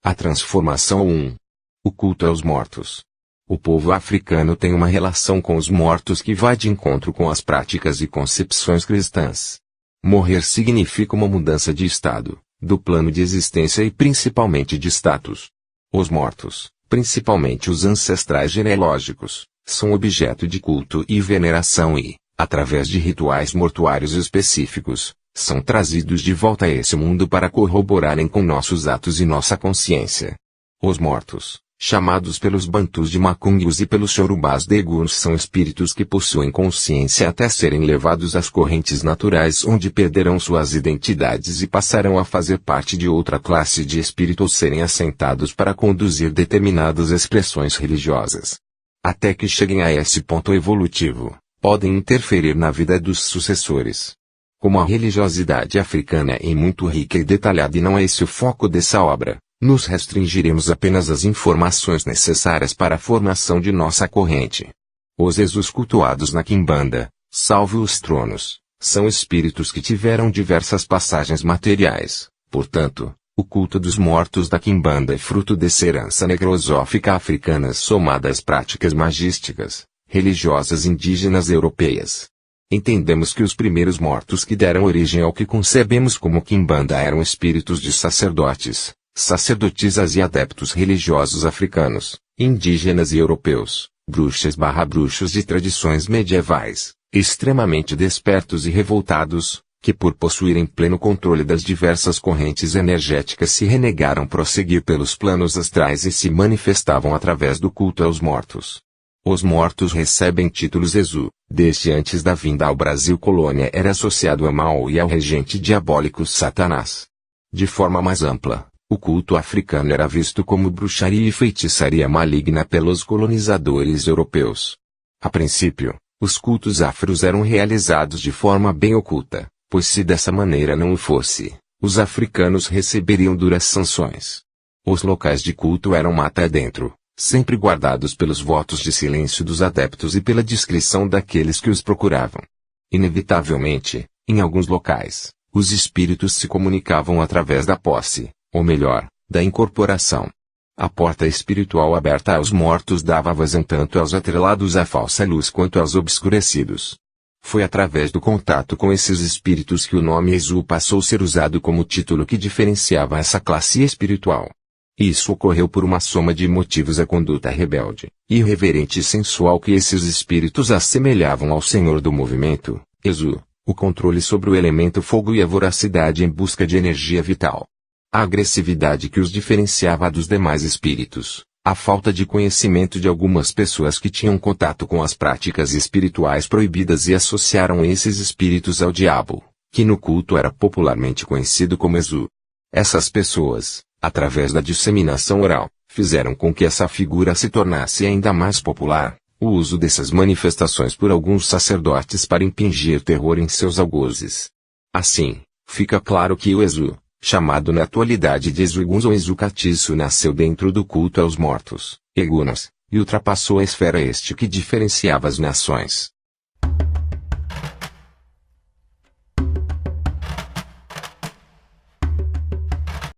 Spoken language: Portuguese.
A transformação 1. O culto aos mortos. O povo africano tem uma relação com os mortos que vai de encontro com as práticas e concepções cristãs. Morrer significa uma mudança de estado, do plano de existência e principalmente de status. Os mortos, principalmente os ancestrais genealógicos, são objeto de culto e veneração e, através de rituais mortuários específicos, são trazidos de volta a esse mundo para corroborarem com nossos atos e nossa consciência. Os mortos, chamados pelos bantus de macungus e pelos chorubás de eguns, são espíritos que possuem consciência até serem levados às correntes naturais, onde perderão suas identidades e passarão a fazer parte de outra classe de espírito ou serem assentados para conduzir determinadas expressões religiosas. Até que cheguem a esse ponto evolutivo, podem interferir na vida dos sucessores. Como a religiosidade africana é muito rica e detalhada e não é esse o foco dessa obra, nos restringiremos apenas às informações necessárias para a formação de nossa corrente. Os Exus cultuados na Quimbanda, salvo os tronos, são espíritos que tiveram diversas passagens materiais. Portanto, o culto dos mortos da Quimbanda é fruto dessa herança negrosófica africana somada às práticas magísticas, religiosas indígenas europeias. Entendemos que os primeiros mortos que deram origem ao que concebemos como Quimbanda eram espíritos de sacerdotes, sacerdotisas e adeptos religiosos africanos, indígenas e europeus, bruxas/bruxos de tradições medievais, extremamente despertos e revoltados, que por possuírem pleno controle das diversas correntes energéticas se renegaram prosseguir pelos planos astrais e se manifestavam através do culto aos mortos. Os mortos recebem títulos Exu, desde antes da vinda ao Brasil colônia era associado a Mao e ao regente diabólico Satanás. De forma mais ampla, o culto africano era visto como bruxaria e feitiçaria maligna pelos colonizadores europeus. A princípio, os cultos afros eram realizados de forma bem oculta, pois se dessa maneira não o fosse, os africanos receberiam duras sanções. Os locais de culto eram mata adentro, sempre guardados pelos votos de silêncio dos adeptos e pela discrição daqueles que os procuravam. Inevitavelmente, em alguns locais, os espíritos se comunicavam através da posse, ou melhor, da incorporação. A porta espiritual aberta aos mortos dava vazão tanto aos atrelados à falsa luz quanto aos obscurecidos. Foi através do contato com esses espíritos que o nome Exu passou a ser usado como título que diferenciava essa classe espiritual. Isso ocorreu por uma soma de motivos: a conduta rebelde, irreverente e sensual que esses espíritos assemelhavam ao senhor do movimento, Exu, o controle sobre o elemento fogo e a voracidade em busca de energia vital. A agressividade que os diferenciava dos demais espíritos, a falta de conhecimento de algumas pessoas que tinham contato com as práticas espirituais proibidas e associaram esses espíritos ao diabo, que no culto era popularmente conhecido como Exu. Essas pessoas, através da disseminação oral, fizeram com que essa figura se tornasse ainda mais popular, o uso dessas manifestações por alguns sacerdotes para impingir terror em seus algozes. Assim, fica claro que o Exu, chamado na atualidade de Exu-Eguns ou Exu-Catiço, nasceu dentro do culto aos mortos, Egunas, e ultrapassou a esfera que diferenciava as nações.